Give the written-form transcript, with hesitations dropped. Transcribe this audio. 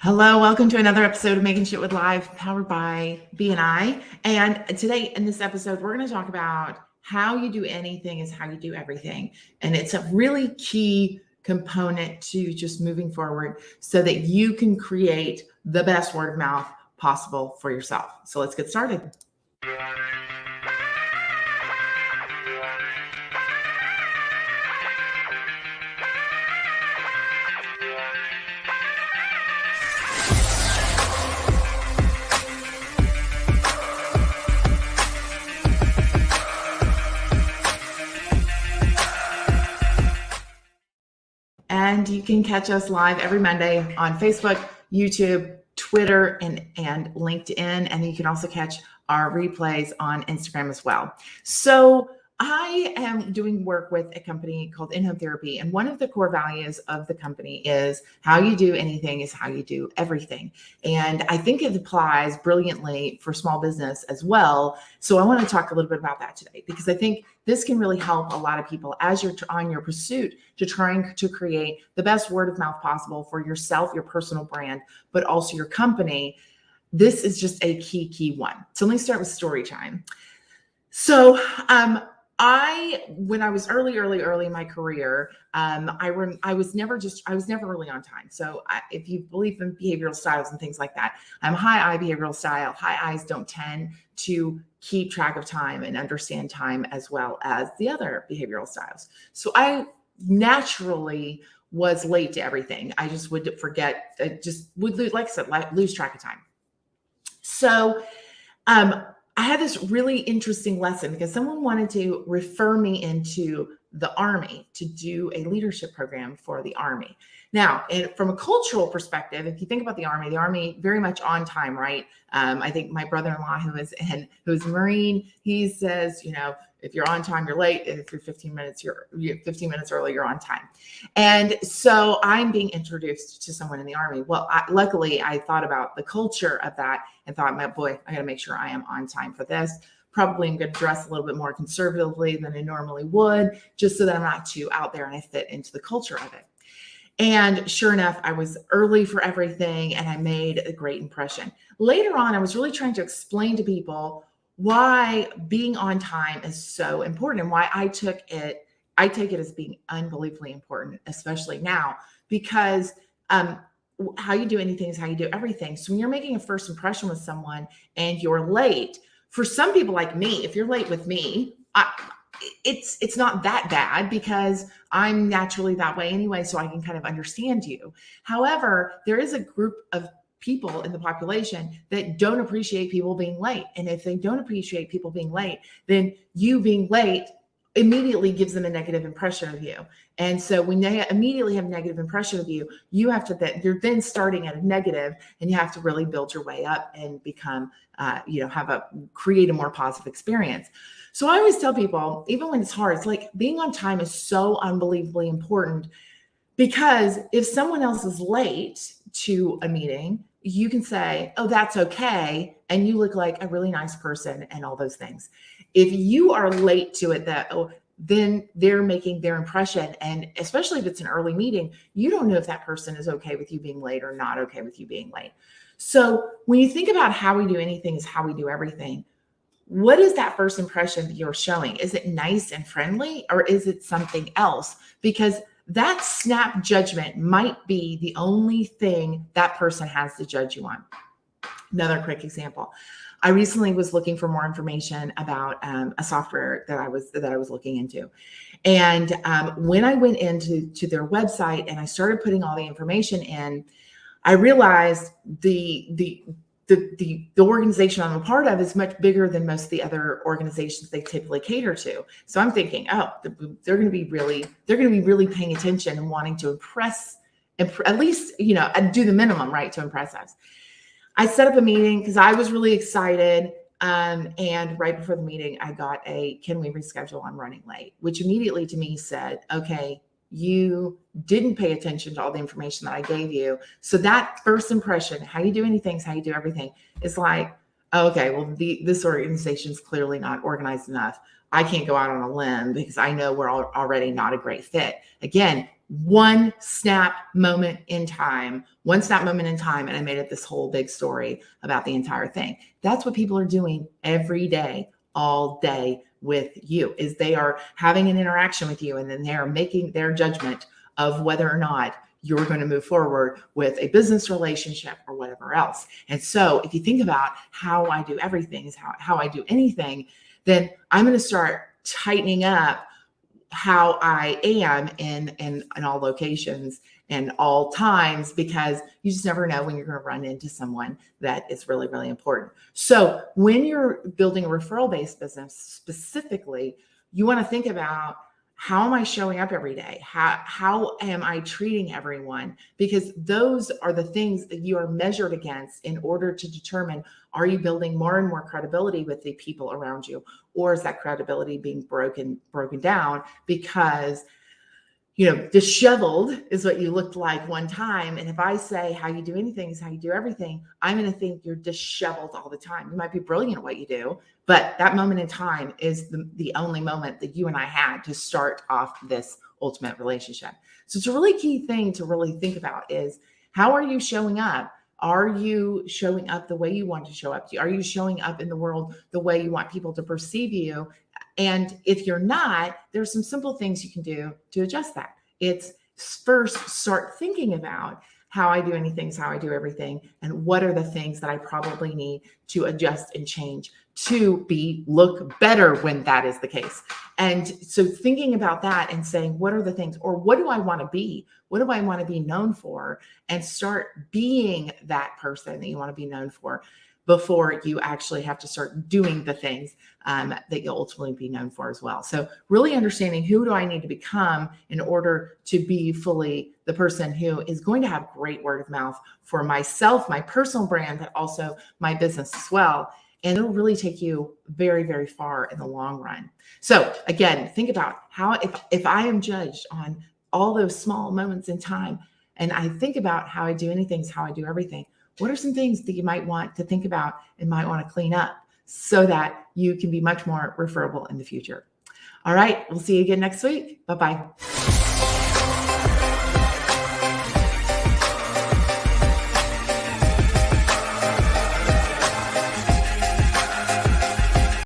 Hello, welcome to another episode of Making Shit with Live, powered by BNI. And today in this episode, we're going to talk about how you do anything is how you do everything. And it's a really key component to just moving forward so that you can create the best word of mouth possible for yourself. So let's get started. And you can catch us live every Monday on Facebook, YouTube, Twitter, and LinkedIn. And you can also catch our replays on Instagram as well. So I am doing work with a company called In Home Therapy. And one of the core values of the company is how you do anything is how you do everything. And I think it applies brilliantly for small business as well. So I want to talk a little bit about that today, because I think this can really help a lot of people as you're on your pursuit to trying to create the best word of mouth possible for yourself, your personal brand, but also your company. This is just a key one. So let me start with story time. So when I was early in my career, I was never really on time. So if you believe in behavioral styles and things like that, I'm high I behavioral style. High I's don't tend to keep track of time and understand time as well as the other behavioral styles. So I naturally was late to everything. I just would forget, lose track of time. So, I had this really interesting lesson because someone wanted to refer me into the Army to do a leadership program for the Army. Now, from a cultural perspective, if you think about the Army very much on time, right? I think my brother-in-law who's a Marine, he says, if you're on time, you're late. And if you're 15 minutes early, you're on time. And so I'm being introduced to someone in the Army. Well, luckily I thought about the culture of that and thought, I got to make sure I am on time for this. Probably I'm going to dress a little bit more conservatively than I normally would, just so that I'm not too out there and I fit into the culture of it. And sure enough, I was early for everything and I made a great impression. Later on, I was really trying to explain to people why being on time is so important and why I take it as being unbelievably important, especially now, because how you do anything is how you do everything. So when you're making a first impression with someone and you're late, for some people like me, if you're late with me, it's not that bad because I'm naturally that way anyway, so I can kind of understand you. However, there is a group of people in the population that don't appreciate people being late. And if they don't appreciate people being late, then you being late immediately gives them a negative impression of you. And so when they immediately have a negative impression of you, you're then starting at a negative and you have to really build your way up and become, create a more positive experience. So I always tell people, even when it's hard, it's like being on time is so unbelievably important, because if someone else is late to a meeting, you can say, oh, that's okay. And you look like a really nice person and all those things. If you are late to it, then they're making their impression. And especially if it's an early meeting, you don't know if that person is okay with you being late or not okay with you being late. So when you think about how we do anything is how we do everything, what is that first impression that you're showing? Is it nice and friendly, or is it something else? Because that snap judgment might be the only thing that person has to judge you on. Another quick example. I recently was looking for more information about a software that I was looking into. And when I went into their website and I started putting all the information in, I realized the organization I'm a part of is much bigger than most of the other organizations they typically cater to. So I'm thinking, they're going to be really paying attention and wanting to impress, at least, do the minimum, right, to impress us. I set up a meeting because I was really excited. And right before the meeting, I got can we reschedule? I'm running late, which immediately to me said, okay, you didn't pay attention to all the information that I gave you. So that first impression, how you do anything is how you do everything, is like, okay, well, this organization is clearly not organized enough. I can't go out on a limb because I know we're already not a great fit. Again, one snap moment in time, and I made it this whole big story about the entire thing. That's what people are doing every day, all day with you, is they are having an interaction with you, and then they're making their judgment of whether or not you're going to move forward with a business relationship or whatever else. And so if you think about how I do everything is how I do anything, then I'm going to start tightening up how I am in all locations and all times, because you just never know when you're going to run into someone that is really, really important. So when you're building a referral-based business specifically, you want to think about, how am I showing up every day? How am I treating everyone? Because those are the things that you are measured against in order to determine, are you building more and more credibility with the people around you? Or is that credibility being broken down because, disheveled is what you looked like one time. And if I say how you do anything is how you do everything, I'm going to think you're disheveled all the time. You might be brilliant at what you do, but that moment in time is the only moment that you and I had to start off this ultimate relationship. So it's a really key thing to really think about is, how are you showing up? Are you showing up the way you want to show up? Are you showing up in the world the way you want people to perceive you? And if you're not, there's some simple things you can do to adjust that. It's first start thinking about, how I do anything is how I do everything, and what are the things that I probably need to adjust and change to look better when that is the case. And so thinking about that and saying, what are the things, or what do I want to be? What do I want to be known for? And start being that person that you want to be known for before you actually have to start doing the things that you'll ultimately be known for as well. So really understanding, who do I need to become in order to be fully the person who is going to have great word of mouth for myself, my personal brand, but also my business as well. And it'll really take you very, very far in the long run. So again, think about how, if I am judged on all those small moments in time, and I think about how I do anything is how I do everything, what are some things that you might want to think about and might want to clean up so that you can be much more referable in the future? All right, we'll see you again next week. Bye-bye.